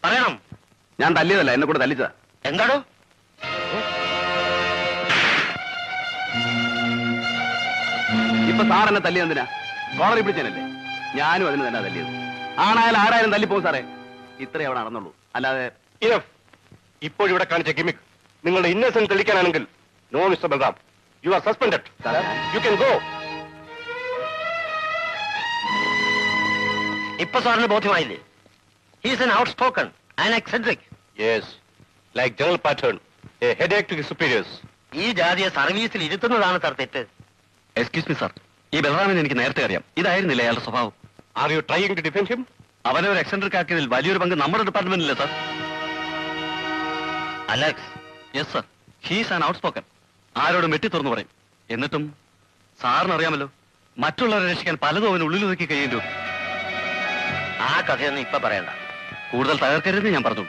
പറയണം. ഞാൻ തല്ലിയതല്ല, എന്നെ കൂടെ തല്ലിച്ചതാ. എന്താണോ? ഇപ്പൊ സാർ എന്നെ തല്ലിയെന്തിനാ? കോളറി പിടിച്ചതല്ലേ? ഞാനും അതിന് തന്നെ തല്ലിയത്. ആണായാലും ആരായാലും തല്ലിപ്പോകും സാറേ. ഇത്രേ അവിടെ നടന്നുള്ളൂ. അല്ലാതെ ഇപ്പോഴിവിടെ കാണിച്ച ഗിമിക് നിങ്ങളുടെ ഇന്നസെന്റ് തെളിയിക്കാനാണെങ്കിൽ no Mister Balram, you are suspended. You can go. ഇപ്പൊ സാറിന് ബോധ്യമായില്ലേ? He's an outspoken and eccentric. Yes, like general pattern, a headache to his superiors. ഈ ജാതിയെ സർവീസിൽ ഇരുത്തുന്നതാണ് സാർ തെറ്റ്. എക്സ്ക്യൂസ് മീ സാർ, ഈ ബലറാമിനെ എനിക്ക് നേരത്തെ അറിയാം. ഇതായിരുന്നില്ല അയാളുടെ സ്വഭാവം. Are you trying to defend him? അവനെ ഒരു എക്സെൻട്രിക് ആക്കിയതിൽ വലിയൊരു പങ്ക് നമ്മുടെ ഡിപ്പാർട്ട്മെന്റിലെ sir. Alex. Yes sir, he's an out spoken. ആരോടും വെട്ടി തുറന്നു പറയും. എന്നിട്ടും സാറിന് അറിയാമല്ലോ, മറ്റുള്ളവരെ രക്ഷിക്കാൻ പലതും അവന് ഉള്ളിൽ ഒതുക്കി കഴിയേണ്ടി വരും. ആ കഥയൊന്നും ഇപ്പൊ പറയണ്ട. കൂടുതൽ തകർക്കരുതെന്ന് ഞാൻ പറഞ്ഞു.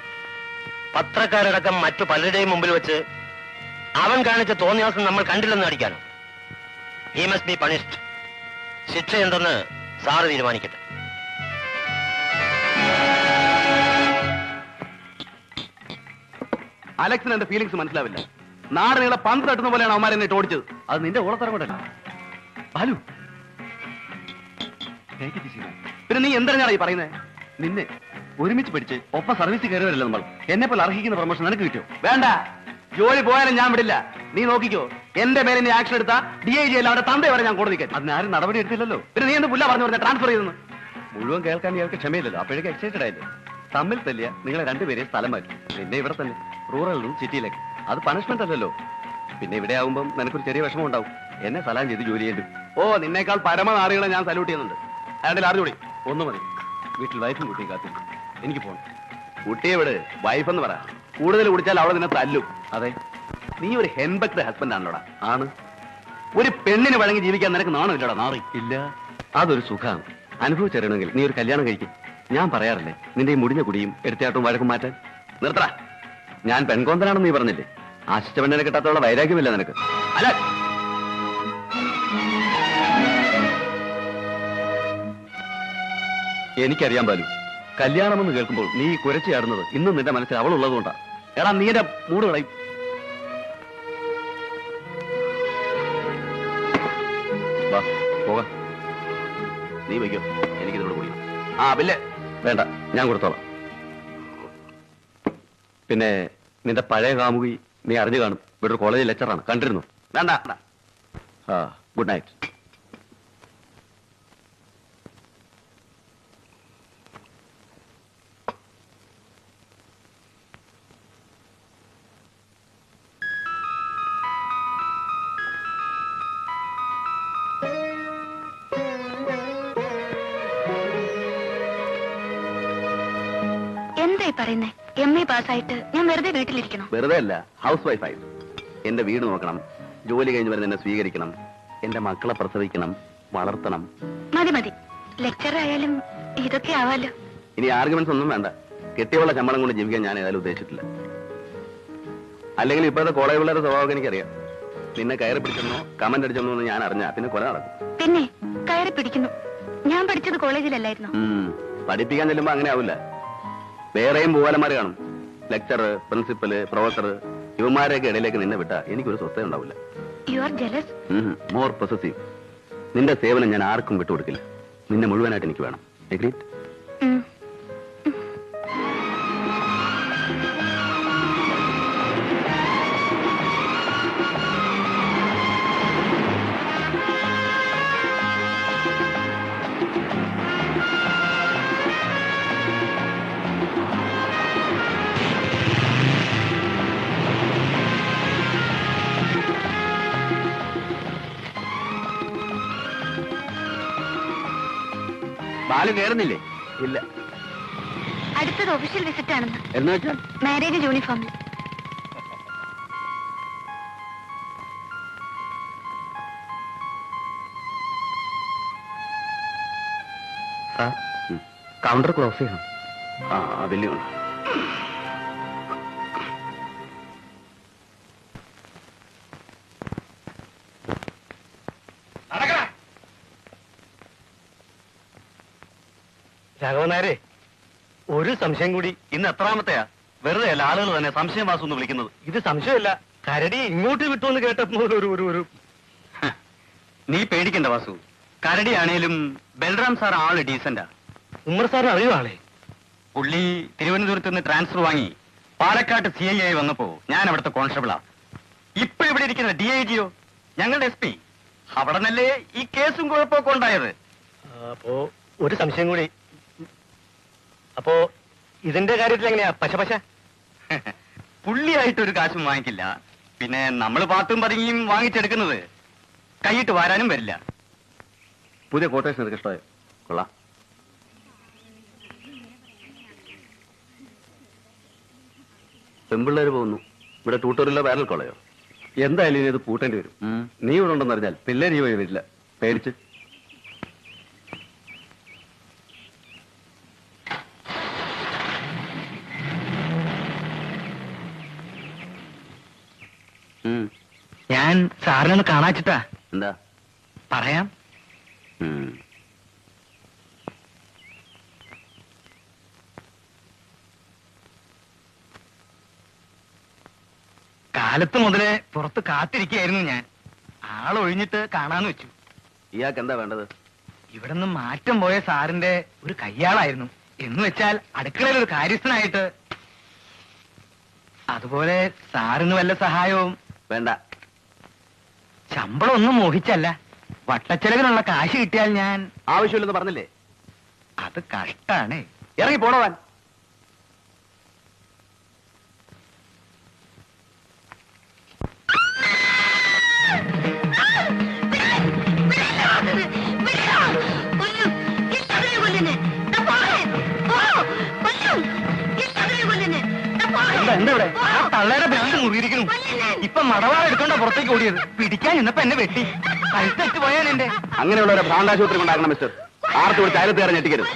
പത്രക്കാരടക്കം മറ്റു പലരുടെയും മുമ്പിൽ വെച്ച് അവൻ കാണിച്ച തോന്നിയാസം നമ്മൾ കണ്ടില്ലെന്ന് അടിക്കാനോ? He must be punished. ശിക്ഷ എന്തെന്ന് സാറ് തീരുമാനിക്കട്ടെ. അലക്സിന് എന്റെ ഫീലിംഗ്സ് മനസ്സിലാവില്ല. നാടിനെ പന്ത് തട്ടുന്ന പോലെയാണ് അവന്മാർ എന്നെ ഓടിച്ചത്. അത് നിന്റെ ഓളത്തരം കൊണ്ടല്ല ബാലു. പിന്നെ നീ എന്തിനാണ് ഈ പറയുന്നത്? നിന്നെ ഒരുമിച്ച് പിടിച്ച് ഒപ്പം സർവീസ് കയറിയവരല്ല നമ്മൾ. എന്നെ പോലെ അർഹിക്കുന്ന പ്രൊമോഷൻ നിനക്ക് കിട്ടിയോ? വേണ്ട, ജോലി പോയാലും ഞാൻ വിടില്ല. നീ നോക്കിക്കോ, എന്റെ മേലെ നീ ആക്ഷൻ എടുത്താ DIG അല്ല അവരുടെ തന്തയെ വരെ ഞാൻ കോടതി കയറ്റും. അതിനാരും നടപടി എടുത്തില്ലല്ലോ. പിന്നെ നീ എന്ത് പുല്ല പറഞ്ഞു പറഞ്ഞ ട്രാൻസ്ഫർ ചെയ്തെന്ന്? മുഴുവൻ കേൾക്കാൻ ഇയാൾക്ക് ക്ഷമയില്ലല്ലോ. അപ്പോഴേക്ക് എക്സൈറ്റഡ് ആയില്ലേ? തമ്മിൽ തല്ലിയ നിങ്ങളെ രണ്ടുപേരെയും സ്ഥലം മാറ്റും. പിന്നെ ഇവിടെ തന്നെ റൂറലിലും സിറ്റിയിലേക്ക്. അത് പണിഷ്മെന്റ് അല്ലല്ലോ. പിന്നെ ഇവിടെ ആകുമ്പോൾ നിനക്കൊരു ചെറിയ വിഷമം ഉണ്ടാവും. എന്നെ സലാം ചെയ്ത് ജോലി ചെയ്യേണ്ടു. ഓ, നിന്നേക്കാൾ പരമനാറികളെ ഞാൻ സല്യൂട്ട് ചെയ്യുന്നുണ്ട്. അയാളുടെ അറിഞ്ഞൂടി ഒന്നു മതി. വീട്ടിൽ വൈഫും കുട്ടിയും കാത്തിരിക്കും. എനിക്ക് പോകണം. കുട്ടിയെ വിട്, വൈഫ് എന്ന് പറ. കൂടുതൽ കുടിച്ചാൽ അവളെ നിന്നെ തല്ലും. അതെ, നീ ഒരു ഹെൻബക്ട് ഹസ്ബൻഡ് ആണല്ലോടാ. ആണ്. ഒരു പെണ്ണിന് വഴങ്ങി ജീവിക്കാൻ നിനക്ക് നാണമില്ലടാ? നാറി ഇല്ല. അതൊരു സുഖമാണ്. അനുഭവിച്ചറിയണമെങ്കിൽ നീ ഒരു കല്യാണം കഴിക്കും. ഞാൻ പറയാറില്ലേ, നിന്റെ ഈ മുടിഞ്ഞ കുടിയും എടുത്തയാട്ടും വഴക്കും മാറ്റാൻ. നിർത്തടാ. ഞാൻ പെൺകോന്തനാണെന്ന് നീ പറഞ്ഞില്ലേ? ആശിച്ച പെണ്ണിനെ കിട്ടാത്തുള്ള വൈരാഗ്യമില്ല നിനക്ക്. അല്ല, എനിക്കറിയാൻ പാലു, കല്യാണമെന്ന് കേൾക്കുമ്പോൾ നീ കുരച്ചു ചാടുന്നത് ഇന്നും നിന്റെ മനസ്സിൽ അവളുള്ളതുകൊണ്ടാ. എടാ, നീ എന്റെ മൂട് കളയും. വാ പോകാം. നീ വയ്ക്കോ, എനിക്കിതോട് കൂടി. ആ ബില്ല് വേണ്ട, ഞാൻ കൊടുത്തോളാം. പിന്നെ നിന്റെ പഴയ കാമുകി നീ അറിഞ്ഞു കാണും. ഇവിടെ ഒരു കോളേജ് ലെക്ചറാണ്, കണ്ടിരുന്നു? വേണ്ട. ആ, ഗുഡ് നൈറ്റ്. എന്തായി പറയുന്നേ? MA പാസ്സായിട്ട് ഞാൻ വെറുതെ വീട്ടിലിരിക്കണം? വെറുതെ അല്ല, ഹൗസ് വൈഫായിട്ട്. എന്റെ വീട് നോക്കണം, ജോലി കഴിഞ്ഞ് വരുന്ന എന്നെ സ്വീകരിക്കണം, എന്റെ മക്കളെ പ്രസവിക്കണം, വളർത്തണം. മതി മതി, ലെക്ചർ ആയാലും ഇതൊക്കെ ആവാലോ. ഇനി ആർഗ്യുമെന്റ്സ് ഒന്നും വേണ്ട. കെട്ടിയുള്ള ശമ്പളം കൊണ്ട് ജീവിക്കാൻ ഞാൻ ഏതായാലും ഉദ്ദേശിച്ചിട്ടില്ല. അല്ലെങ്കിൽ ഇപ്പോഴത്തെ കോളേജ് പിള്ളേരുടെ സ്വഭാവം എനിക്കറിയാം. നിന്നെ കയറി പിടിച്ചെന്നോ കമന്റ് അടിച്ചെന്നോ എന്ന് ഞാൻ അറിഞ്ഞാ പിന്നെ കൊല നടക്കും. പിന്നെ കയറി പിടിക്കുന്നു. ഞാൻ പഠിച്ചത് കോളേജിലല്ലായിരുന്നു. പഠിപ്പിക്കാൻ ചെല്ലുമ്പോ അങ്ങനെ ആവില്ല. വേറെയും പൂവാലന്മാര് കാണും. ലെക്ചറ്, പ്രിൻസിപ്പല്, പ്രൊഫസർ, ഇവന്മാരെയൊക്കെ ഇടയിലേക്ക് നിന്നെ വിട്ടാ എനിക്കൊരു സ്വസ്ഥത ഉണ്ടാവില്ല. You are jealous. More possessive. നിന്റെ സേവനം ഞാൻ ആർക്കും വിട്ടുകൊടുക്കില്ല. നിന്നെ മുഴുവനായിട്ട് എനിക്ക് വേണം. എഗ്രീഡ്? ബാലു കയറുന്നില്ലേ? ഇല്ല. അടുത്തത് ഒഫീഷ്യൽ വിസിറ്റ് ആണെന്ന്. എന്ന് വെച്ചാൽ മാരേജ് യൂണിഫോമിൽ. കൗണ്ടർ ക്രോസ് ചെയ്യണം. ആ, വലിയ രാഘവനായരെ, ഒരു ഒരു സംശയം കൂടി. ഇന്ന് എത്രാമത്തെയാ? വെറുതെ അല്ല ആളുകൾ തന്നെ സംശയം വാസു എന്ന് വിളിക്കുന്നത്. ഇത് സംശയമല്ല, കരടി ഇങ്ങോട്ട് വിട്ടുവെന്ന് കേട്ടപ്പോൾ ഒരു നീ പേടിക്കണ്ട വാസു. കരടിയാണേലും ബൽറാം സാർ ആള് ഡീസന്റാ. ഉമ്മർ സാറിന് അറിയുവാളേ. പുള്ളി തിരുവനന്തപുരത്ത് നിന്ന് ട്രാൻസ്ഫർ വാങ്ങി പാലക്കാട്ട് CI ആയി വന്നപ്പോ ഞാൻ അവിടുത്തെ കോൺസ്റ്റബിളാ. ഇപ്പൊ ഇവിടെ ഇരിക്കുന്ന DIGയോ ഞങ്ങളുടെ SP. അവിടെ നല്ലേ ഈ കേസും കുഴപ്പമൊക്കെ ഉണ്ടായത്. അപ്പോ ഒരു സംശയം കൂടി. അപ്പോ ഇതിന്റെ കാര്യത്തിൽ എങ്ങനെയാ പശ? പുള്ളിയായിട്ടൊരു കാശും വാങ്ങിക്കില്ല. പിന്നെ നമ്മൾ പാത്തും പതുങ്ങിയും വാങ്ങിച്ചെടുക്കുന്നത് കൈയിട്ട് വാരാനും വരില്ല. പുതിയ കോട്ടേഷൻ എനിക്ക് ഇഷ്ടമായി. കൊള്ളാം. പെമ്പിള്ളേര് പോകുന്നു. ഇവിടെ ട്യൂട്ടോറിയലോ വേനൽ കൊള്ളയോ? എന്തായാലും ഇനി ഇത് പൂട്ടേണ്ടി വരും. നീ ഇവിടെ ഉണ്ടെന്ന് അറിഞ്ഞാൽ പിള്ളേർ ഈ വഴി വരില്ല. പേടിച്ച്. ഞാൻ സാറിനൊന്ന് കാണാച്ചിട്ടാ. എന്താ പറയാം. കാലത്ത് മുതലേ പുറത്ത് കാത്തിരിക്കുകയായിരുന്നു ഞാൻ. ആളൊഴിഞ്ഞിട്ട് കാണാന്ന് വെച്ചു. ഇയാൾക്ക് എന്താ വേണ്ടത്? ഇവിടുന്ന് മാറ്റം പോയ സാറിന്റെ ഒരു കയ്യാളായിരുന്നു. എന്ന് വെച്ചാൽ അടുക്കളയിൽ ഒരു കാര്യസ്ഥനായിട്ട്. അതുപോലെ സാറിന് വല്ല സഹായവും വേണ്ട. ശമ്പളം ഒന്നും മോഹിച്ചല്ല, വട്ടച്ചെലവിനുള്ള കാശ് കിട്ടിയാൽ ഞാൻ. ആവശ്യമില്ലെന്ന് പറഞ്ഞില്ലേ? അത് കഷ്ടാണ്. ഇറങ്ങി പോണവാൻ. എന്താ ഇവിടെ? ആ തള്ളയുടെ ഭ്രാന്ത് മുറിയിരിക്കുന്നു. ഇപ്പൊ മടവാള എടുക്കണ്ട പുറത്തേക്ക് ഓടിയത്. പിടിക്കാൻ ഇന്നപ്പോ എന്നെ വെട്ടി കഴുത്തെറ്റ് പോയാൻ എന്റെ. അങ്ങനെയുള്ള ഒരു ഭ്രാന്താശുപത്രി കൊണ്ടാക്കണം മിസ്റ്റർ. ആർത്ത് വിളിച്ച് അയലത്തുകാരെ ഞെട്ടിക്കരുത്.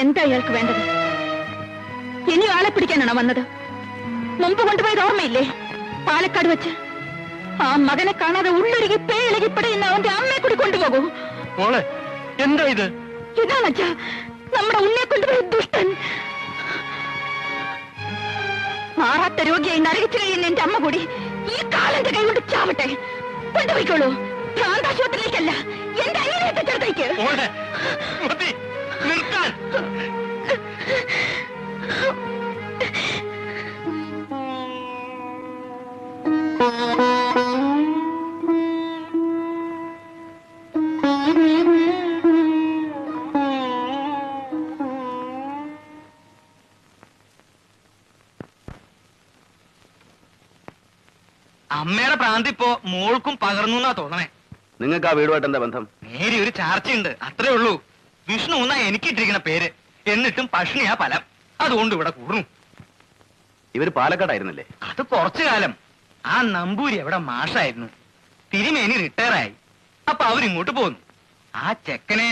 എന്താ ഇയാൾക്ക് വേണ്ടത്? ഇനി ആളെ പിടിക്കാനാണോ വന്നത്? മുമ്പ് കൊണ്ടുപോയത് ഓർമ്മയില്ലേ? പാലക്കാട് വെച്ച് ആ മകനെ കാണാതെ ഉള്ളൊരുകി പേളികി പടയുന്ന അവന്റെ അമ്മയെ കൂടി കൊണ്ടുപോകൂ. മോളെ, എന്താ ഇത്? ഇതാണച്ചാ നമ്മുടെ ഉണ്ണിയെ കൊണ്ടുപോയ ദുഷ്ടൻ. മാറാത്ത രോഗിയായി നരകിച്ചു കഴിയുന്ന എന്റെ അമ്മ കൂടി ഈ കാലന്റെ കൈ കൊണ്ട് ചാവട്ടെ. കൊണ്ടുപോയിക്കോളൂ. ഭ്രാന്താശുപത്രിയിലേക്കല്ല, എന്റെ അനിയനെ ചേർത്തേക്ക്. നിർത്താൻ. അമ്മയുടെ പ്രാന്തിപ്പോ മോൾക്കും പകർന്നു എന്നാ തോന്നണേ. നിങ്ങൾക്ക് ആ വീടുമായിട്ട് എന്താ ബന്ധം? നേരി ഒരു ചാർച്ചയുണ്ട്, അത്രേ ഉള്ളൂ. വിഷ്ണു എന്നാ എനിക്കിട്ടിരിക്കുന്ന പേര്. എന്നിട്ടും പഷ്ണിയാ ഫലം. അതുകൊണ്ട് ഇവിടെ കൂടുന്നു. ഇവര് പാലക്കാടായിരുന്നില്ലേ? അത് കുറച്ചു കാലം. ആ നമ്പൂരി അവിടെ മാഷായിരുന്നു. തിരുമേനി റിട്ടയറായി. അപ്പൊ അവരിങ്ങോട്ട് പോന്നു. ആ ചെക്കനെ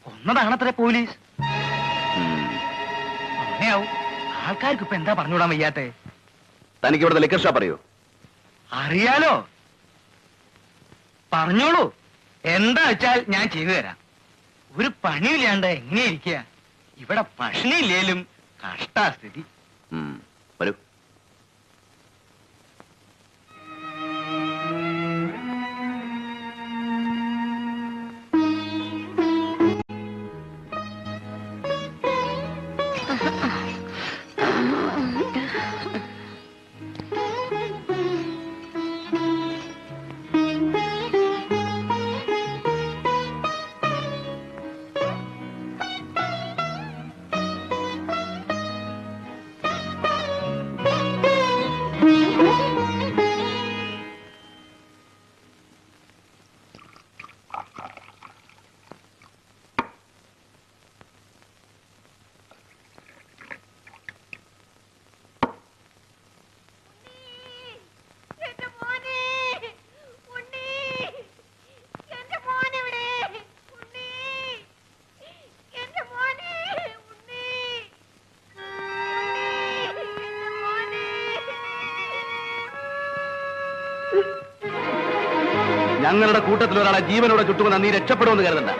കൊന്നതാണത്രേ പോലീസ്. അങ്ങനെയാവും. ആൾക്കാർക്ക് ഇപ്പൊ എന്താ പറഞ്ഞുവിടാൻ വയ്യാത്തെ? തനിക്ക് ഇവിടുത്തെ ലിക്കർ ഷോപ്പ് അറിയോ? അറിയാലോ, പറഞ്ഞോളൂ. എന്താ വെച്ചാൽ ഞാൻ ചെയ്തു തരാം. ഒരു പണിയില്ലാണ്ട് എങ്ങനെയിരിക്കുക? ഇവിടെ ഭക്ഷണിയില്ലേലും കഷ്ടാസ്ഥിതി. വരൂ. ഞങ്ങളുടെ കൂട്ടത്തിൽ ഒരാളെ ജീവനോടെ ചുട്ടുമെന്ന് നീ രക്ഷപ്പെടുമെന്ന് കരുതണ്ട.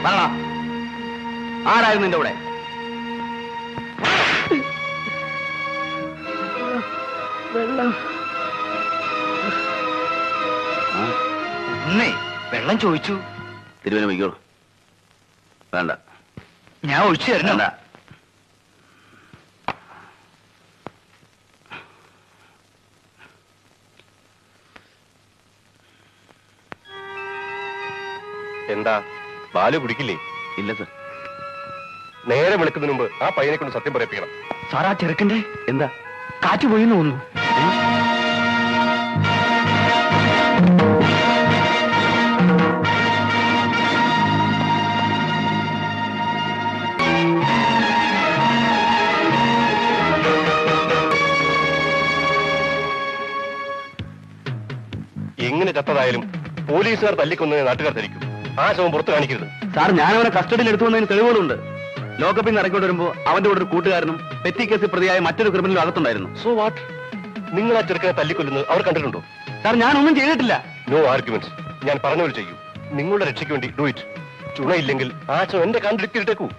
പറ, ആരായിരുന്നു നിന്റെ കൂടെ? വെള്ളം ചോദിച്ചു. തിരുവന വയ്ക്കോളൂ. വേണ്ട, ഞാൻ ഒഴിച്ചു തരണ. എന്താ ബാലു കുടിക്കില്ലേ? ഇല്ല സർ. നേരെ വിളിക്കുന്നതിന് മുമ്പ് ആ പയ്യനെ കൊണ്ട് സത്യം പറയിപ്പിക്കണം. സാർ, ആ ചെറുക്കന്റെ എന്താ കാറ്റ് പോയി തോന്നുന്നു. എങ്ങനെ ചത്തതായാലും പോലീസുകാർ തല്ലിക്കൊന്നതിന് നാട്ടുകാർ ധരിക്കും. ആ ശവം പുറത്ത് കാണിക്കരുത്. സാർ, ഞാൻ അവനെ കസ്റ്റഡിയിൽ എടുത്തു വന്നതിന് തെളിവുകളുണ്ട്. ലോക്കപ്പിൽ നിന്ന് ഇറക്കിക്കൊണ്ട് വരുമ്പോൾ അവന്റെ കൂടെ ഒരു കൂട്ടുകാരനും പെറ്റി കേസിൽ പ്രതിയായ മറ്റൊരു ക്രിമിനലും അകത്തുണ്ടായിരുന്നു. So what? നിങ്ങൾ ആ ചെറുക്കനെ തല്ലിക്കൊല്ലുന്നത് അവർ കണ്ടിട്ടുണ്ടോ? സാർ, ഞാനൊന്നും ചെയ്തിട്ടില്ല. No arguments. ഞാൻ പറഞ്ഞ പോലെ ചെയ്യൂ. നിങ്ങളുടെ രക്ഷയ്ക്ക് വേണ്ടി ഡു ഇറ്റ്. ചുണയില്ലെങ്കിൽ ആ ശവം എന്റെ കണ്ടിട്ടിട്ടേക്കൂ.